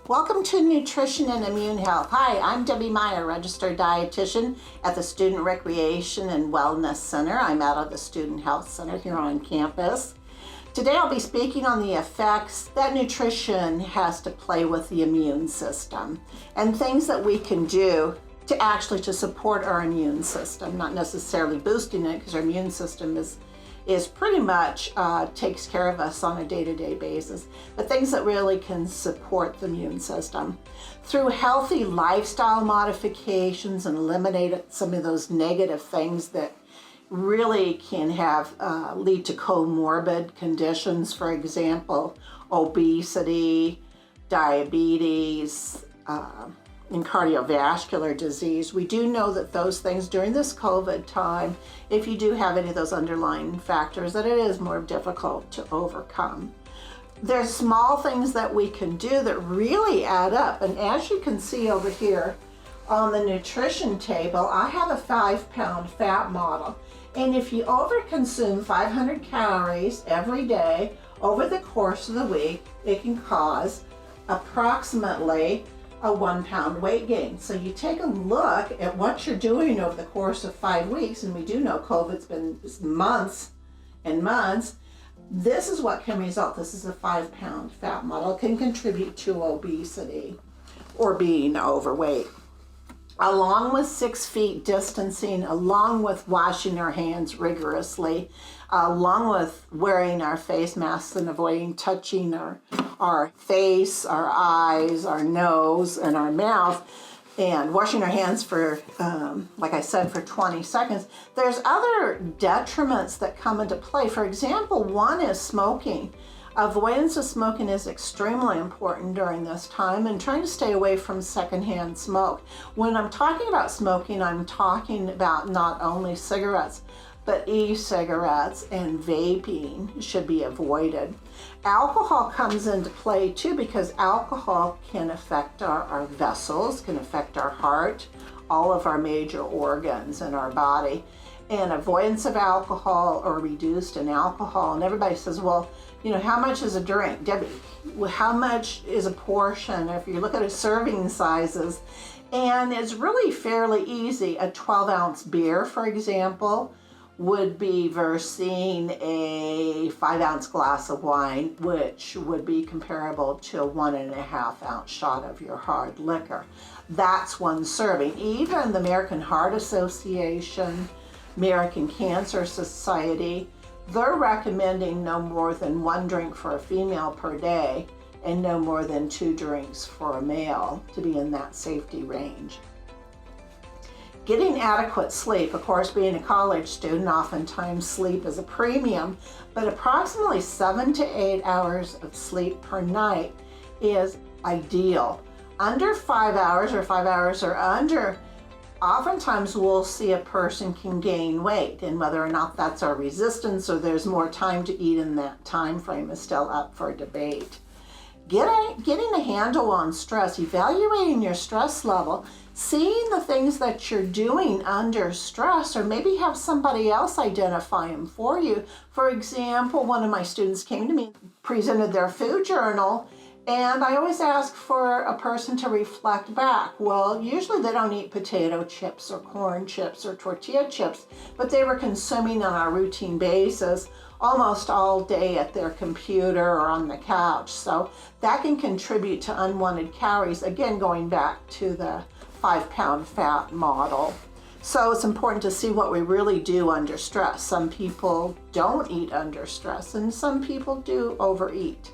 Welcome to Nutrition and Immune Health. Hi, I'm Debbie Meyer, registered dietitian at the Student Recreation and Wellness Center. I'm out of the Student Health Center here on campus. Today I'll be speaking on the effects that nutrition has to play with the immune system and things that we can do to support our immune system, not necessarily boosting it because our immune system is pretty much takes care of us on a day-to-day basis, but things that really can support the immune system. Through healthy lifestyle modifications and eliminate some of those negative things that really can have lead to comorbid conditions, for example, obesity, diabetes, and cardiovascular disease. We do know that those things during this COVID time, if you do have any of those underlying factors, that it is more difficult to overcome. There's small things that we can do that really add up. And as you can see over here on the nutrition table, I have a 5-pound fat model. And if you overconsume 500 calories every day over the course of the week, it can cause approximately a 1-pound weight gain. So you take a look at what you're doing over the course of 5 weeks, and we do know COVID's been months and months. This is what can result. This is a 5-pound fat model. It can contribute to obesity or being overweight. Along with 6 feet distancing, along with washing our hands rigorously, along with wearing our face masks and avoiding touching our face, our eyes, our nose, and our mouth, and washing our hands for, like I said, for 20 seconds, there's other detriments that come into play. For example, one is smoking. Avoidance of smoking is extremely important during this time, and trying to stay away from secondhand smoke. When I'm talking about smoking, I'm talking about not only cigarettes, but e-cigarettes and vaping should be avoided. Alcohol comes into play too, because alcohol can affect our vessels, can affect our heart, all of our major organs in our body. And avoidance of alcohol or reduced in alcohol, and everybody says, well, you know, how much is a drink? Debbie, how much is a portion? If you look at serving sizes, and it's really fairly easy. A 12-ounce beer, for example, would be versus a 5-ounce glass of wine, which would be comparable to a 1.5-ounce shot of your hard liquor. That's one serving. Even the American Heart Association, American Cancer Society, they're recommending no more than 1 drink for a female per day and no more than 2 drinks for a male to be in that safety range. Getting adequate sleep, of course, being a college student, oftentimes sleep is a premium, but approximately 7 to 8 hours of sleep per night is ideal. Under 5 hours or 5 hours or under, oftentimes we'll see a person can gain weight, and whether or not that's our resistance or there's more time to eat in that time frame is still up for debate. Getting a handle on stress, evaluating your stress level, seeing the things that you're doing under stress, or maybe have somebody else identify them for you. For example, one of my students came to me, presented their food journal, and I always ask for a person to reflect back. Well, usually they don't eat potato chips or corn chips or tortilla chips, but they were consuming on a routine basis almost all day at their computer or on the couch. So that can contribute to unwanted calories, again, going back to the 5-pound fat model. So it's important to see what we really do under stress. Some people don't eat under stress, and some people do overeat.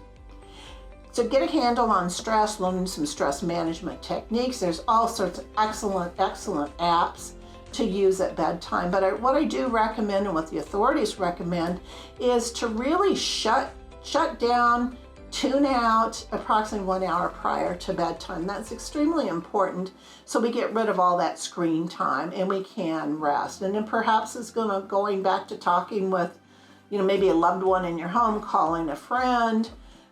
So get a handle on stress, learn some stress management techniques. There's all sorts of excellent apps to use at bedtime. But what I do recommend, and what the authorities recommend, is to really shut down, tune out approximately 1 hour prior to bedtime. That's extremely important, so we get rid of all that screen time and we can rest. And then perhaps it's going back to talking with, maybe a loved one in your home, calling a friend,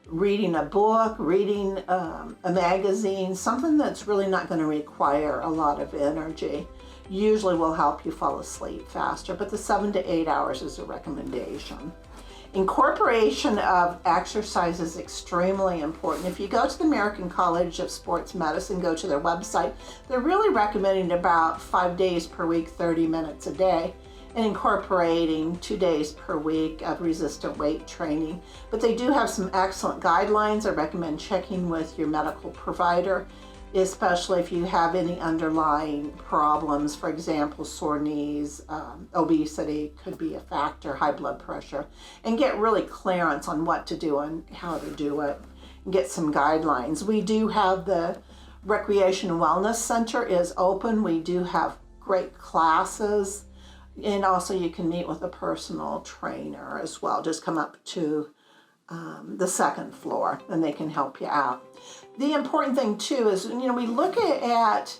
reading a book, reading a magazine, something that's really not going to require a lot of energy. Usually will help you fall asleep faster, but the 7 to 8 hours is a recommendation. Incorporation of exercise is extremely important. If you go to the American College of Sports Medicine, go to their website, they're really recommending about 5 days per week, 30 minutes a day, and incorporating 2 days per week of resistant weight training. But they do have some excellent guidelines. I recommend checking with your medical provider, especially if you have any underlying problems. For example, sore knees, obesity could be a factor, high blood pressure, and get really clearance on what to do and how to do it, and get some guidelines. We do have the Recreation and Wellness Center is open. We do have great classes, and also you can meet with a personal trainer as well. Just come up to the second floor and they can help you out. The important thing too is, we look at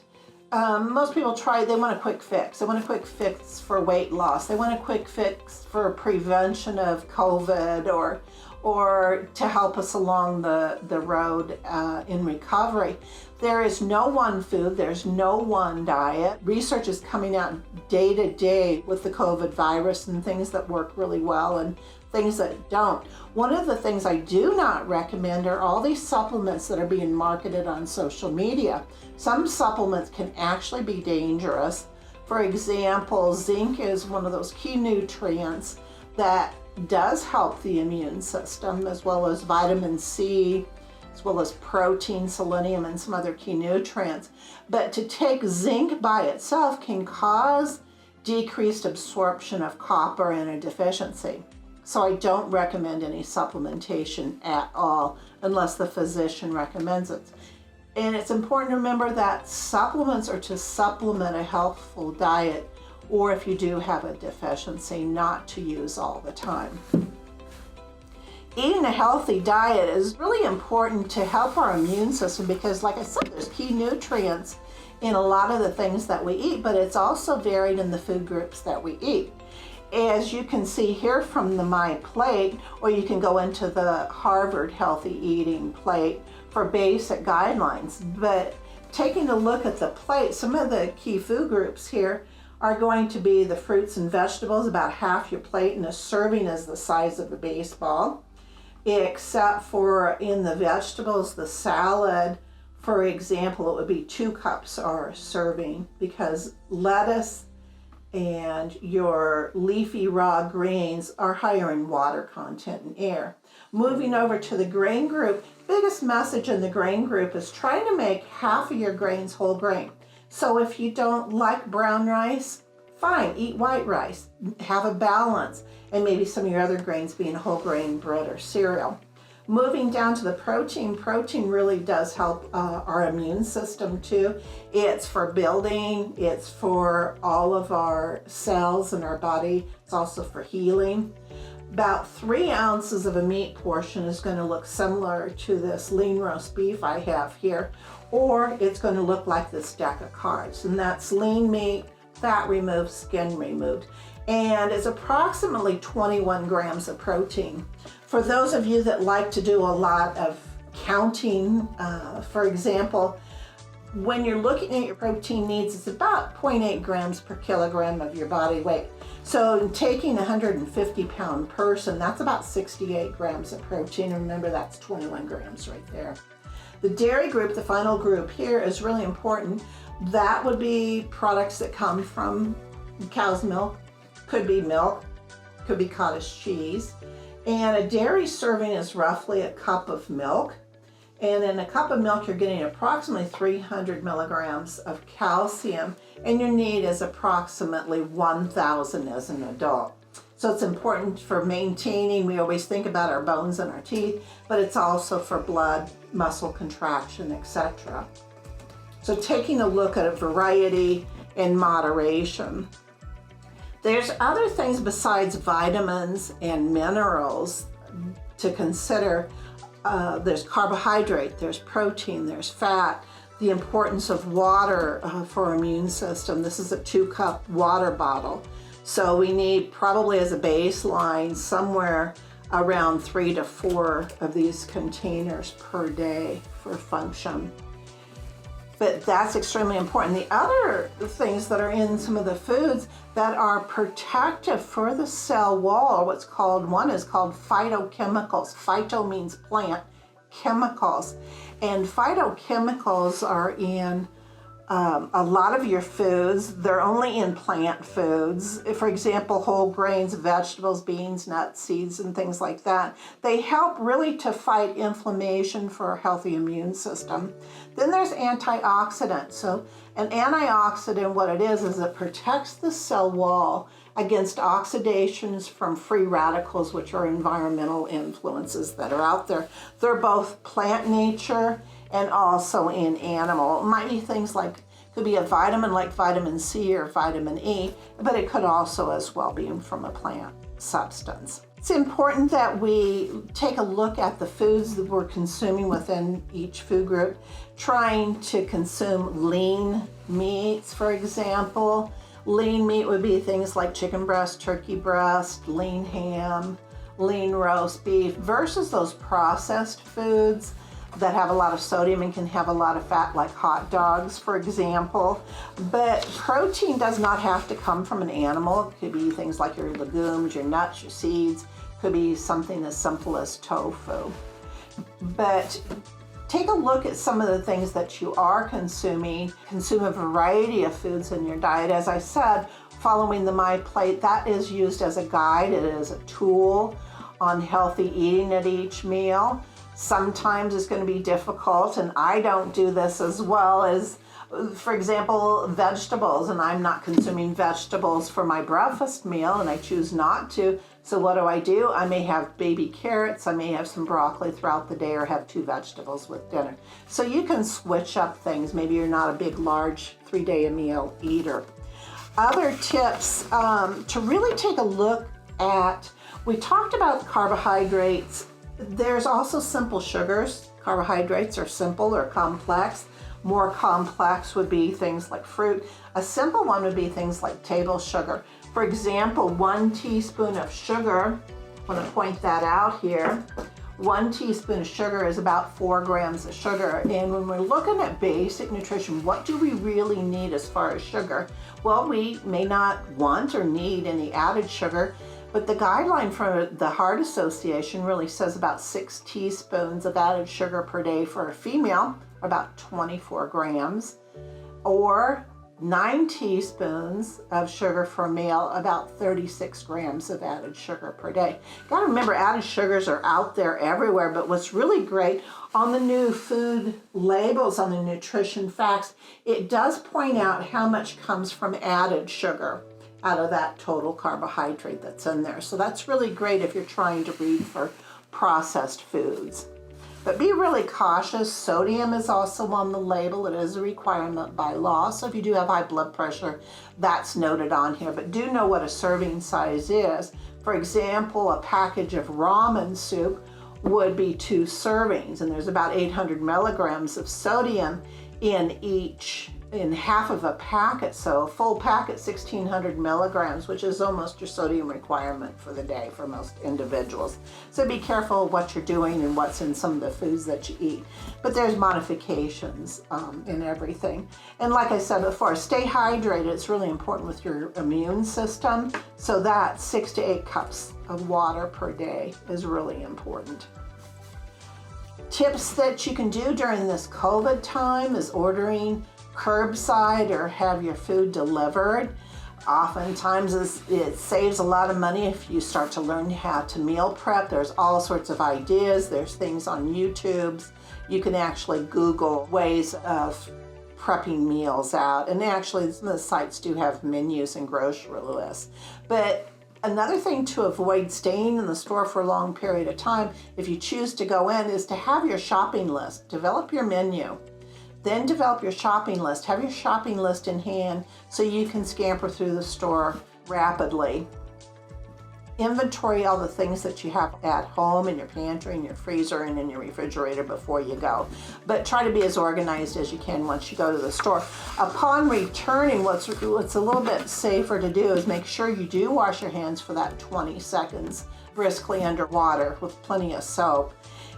most people they want a quick fix. They want a quick fix for weight loss. They want a quick fix for prevention of COVID or to help us along the road in recovery. There is no one food, there's no one diet. Research is coming out day to day with the COVID virus and things that work really well and things that don't. One of the things I do not recommend are all these supplements that are being marketed on social media. Some supplements can actually be dangerous. For example, zinc is one of those key nutrients that does help the immune system, as well as vitamin C, as well as protein, selenium, and some other key nutrients. But to take zinc by itself can cause decreased absorption of copper and a deficiency. So I don't recommend any supplementation at all unless the physician recommends it. And it's important to remember that supplements are to supplement a healthful diet, or if you do have a deficiency, not to use all the time. Eating a healthy diet is really important to help our immune system because, like I said, there's key nutrients in a lot of the things that we eat, but it's also varied in the food groups that we eat. As you can see here from My Plate, or you can go into the Harvard Healthy Eating Plate for basic guidelines. But taking a look at the plate, some of the key food groups here are going to be the fruits and vegetables, about half your plate, and a serving is the size of a baseball. Except for in the vegetables, the salad, for example, it would be 2 cups are serving, because lettuce and your leafy raw greens are higher in water content and air. Moving over to the grain group, biggest message in the grain group is trying to make half of your grains whole grain. So if you don't like brown rice, fine, eat white rice, have a balance, and maybe some of your other grains being whole grain bread or cereal. Moving down to the protein really does help our immune system too. It's for building, it's for all of our cells in our body, it's also for healing. About 3 ounces of a meat portion is going to look similar to this lean roast beef I have here, or it's going to look like this deck of cards, and that's lean meat, fat removed, skin removed, and it's approximately 21 grams of protein. For those of you that like to do a lot of counting, for example, when you're looking at your protein needs, it's about 0.8 grams per kilogram of your body weight. So taking a 150-pound person, that's about 68 grams of protein. And remember, that's 21 grams right there. The dairy group, the final group here, is really important. That would be products that come from cow's milk, could be milk, could be cottage cheese. And a dairy serving is roughly a cup of milk. And in a cup of milk, you're getting approximately 300 milligrams of calcium, and your need is approximately 1,000 as an adult. So it's important for maintaining, we always think about our bones and our teeth, but it's also for blood, muscle contraction, etc. So taking a look at a variety in moderation. There's other things besides vitamins and minerals to consider. There's carbohydrate, there's protein, there's fat, the importance of water for our immune system. This is a 2-cup water bottle. So we need probably as a baseline somewhere around 3 to 4 of these containers per day for function. But that's extremely important. The other things that are in some of the foods that are protective for the cell wall, one is called phytochemicals. Phyto means plant, chemicals. And phytochemicals are in a lot of your foods. They're only in plant foods. For example, whole grains, vegetables, beans, nuts, seeds, and things like that. They help really to fight inflammation for a healthy immune system. Then there's antioxidants. So an antioxidant, what it is it protects the cell wall against oxidations from free radicals, which are environmental influences that are out there. They're both plant nature and also in animal. It might be things like, could be a vitamin like vitamin C or vitamin E, but it could also as well be from a plant substance. It's important that we take a look at the foods that we're consuming within each food group, trying to consume lean meats, for example. Lean meat would be things like chicken breast, turkey breast, lean ham, lean roast beef, versus those processed foods that have a lot of sodium and can have a lot of fat, like hot dogs, for example. But protein does not have to come from an animal. It could be things like your legumes, your nuts, your seeds. It could be something as simple as tofu. But take a look at some of the things that you are consuming. Consume a variety of foods in your diet. As I said, following the My Plate, that is used as a guide. It is a tool on healthy eating at each meal. Sometimes it's going to be difficult, and I don't do this as well as, for example, vegetables, and I'm not consuming vegetables for my breakfast meal, and I choose not to. So what do? I may have baby carrots, I may have some broccoli throughout the day, or have 2 vegetables with dinner. So you can switch up things. Maybe you're not a big, large 3-day-a-meal eater. Other tips to really take a look at, we talked about carbohydrates. There's also simple sugars. Carbohydrates are simple or complex. More complex would be things like fruit. A simple one would be things like table sugar. For example, 1 teaspoon of sugar, I want to point that out here. 1 teaspoon of sugar is about 4 grams of sugar. And when we're looking at basic nutrition, what do we really need as far as sugar? Well, we may not want or need any added sugar, but the guideline for the Heart Association really says about 6 teaspoons of added sugar per day for a female, about 24 grams, or 9 teaspoons of sugar for a male, about 36 grams of added sugar per day. Gotta remember, added sugars are out there everywhere, but what's really great on the new food labels, on the nutrition facts, it does point out how much comes from added sugar out of that total carbohydrate that's in there. So that's really great if you're trying to read for processed foods. But be really cautious. Sodium is also on the label. It is a requirement by law. So if you do have high blood pressure, that's noted on here. But do know what a serving size is. For example, a package of ramen soup would be 2 servings, and there's about 800 milligrams of sodium in half of a packet. So a full packet, 1,600 milligrams, which is almost your sodium requirement for the day for most individuals. So be careful what you're doing and what's in some of the foods that you eat. But there's modifications in everything. And like I said before, stay hydrated. It's really important with your immune system. So that 6 to 8 cups of water per day is really important. Tips that you can do during this COVID time is ordering curbside or have your food delivered. Oftentimes it saves a lot of money if you start to learn how to meal prep. There's all sorts of ideas. There's things on YouTube. You can actually Google ways of prepping meals out. And actually some of the sites do have menus and grocery lists. But another thing to avoid staying in the store for a long period of time, if you choose to go in, is to have your shopping list. Develop your menu. Then develop your shopping list. Have your shopping list in hand so you can scamper through the store rapidly. Inventory all the things that you have at home in your pantry, in your freezer, and in your refrigerator before you go. But try to be as organized as you can once you go to the store. Upon returning, what's a little bit safer to do is make sure you do wash your hands for that 20 seconds briskly under water with plenty of soap.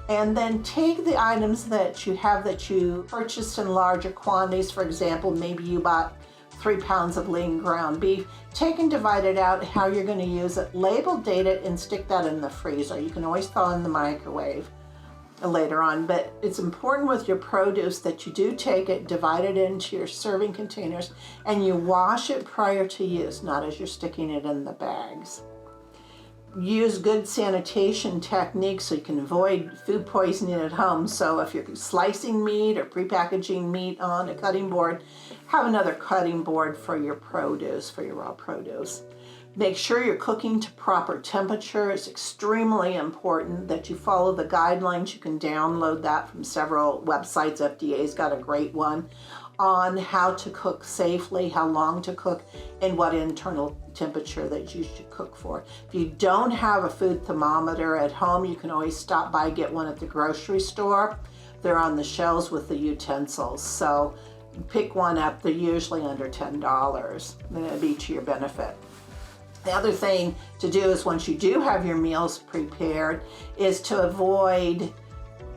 And then take the items that you have that you purchased in larger quantities. For example, maybe you bought 3 pounds of lean ground beef. Take and divide it out how you're going to use it. Label, date it, and stick that in the freezer. You can always thaw in the microwave later on, but it's important with your produce that you do take it, divide it into your serving containers, and you wash it prior to use, not as you're sticking it in the bags. Use good sanitation techniques so you can avoid food poisoning at home. So if you're slicing meat or prepackaging meat on a cutting board, have another cutting board for your produce, for your raw produce. Make sure you're cooking to proper temperature. It's extremely important that you follow the guidelines. You can download that from several websites. FDA's got a great one on how to cook safely, how long to cook, and what internal temperature that you should cook for. If you don't have a food thermometer at home, you can always stop by, get one at the grocery store. They're on the shelves with the utensils. So pick one up. They're usually under $10. Then it'll be to your benefit. The other thing to do is once you do have your meals prepared is to avoid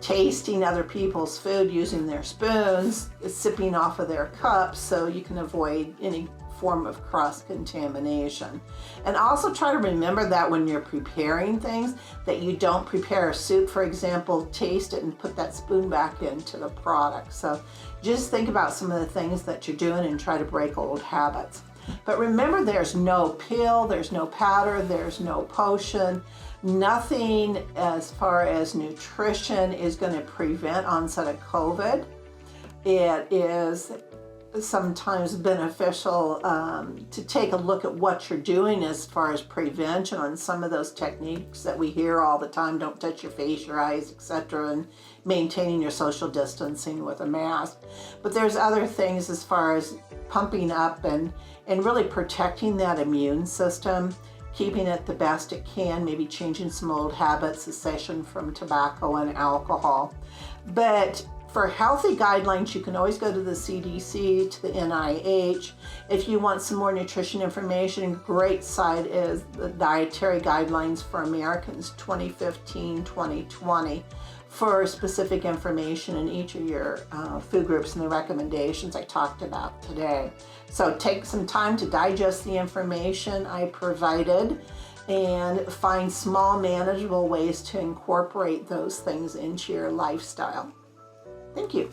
tasting other people's food using their spoons, sipping off of their cups, so you can avoid any form of cross-contamination. And also try to remember that when you're preparing things, that you don't prepare a soup, for example, taste it and put that spoon back into the product. So just think about some of the things that you're doing and try to break old habits. But remember, there's no pill, there's no powder, there's no potion. Nothing as far as nutrition is going to prevent onset of COVID. It is sometimes beneficial to take a look at what you're doing as far as prevention on some of those techniques that we hear all the time. Don't touch your face, your eyes, etc., and maintaining your social distancing with a mask. But there's other things as far as pumping up and really protecting that immune system, keeping it the best it can, maybe changing some old habits, cessation from tobacco and alcohol. But for healthy guidelines, you can always go to the CDC, to the NIH. If you want some more nutrition information, a great site is the Dietary Guidelines for Americans 2015-2020 for specific information in each of your food groups and the recommendations I talked about today. So take some time to digest the information I provided and find small, manageable ways to incorporate those things into your lifestyle. Thank you.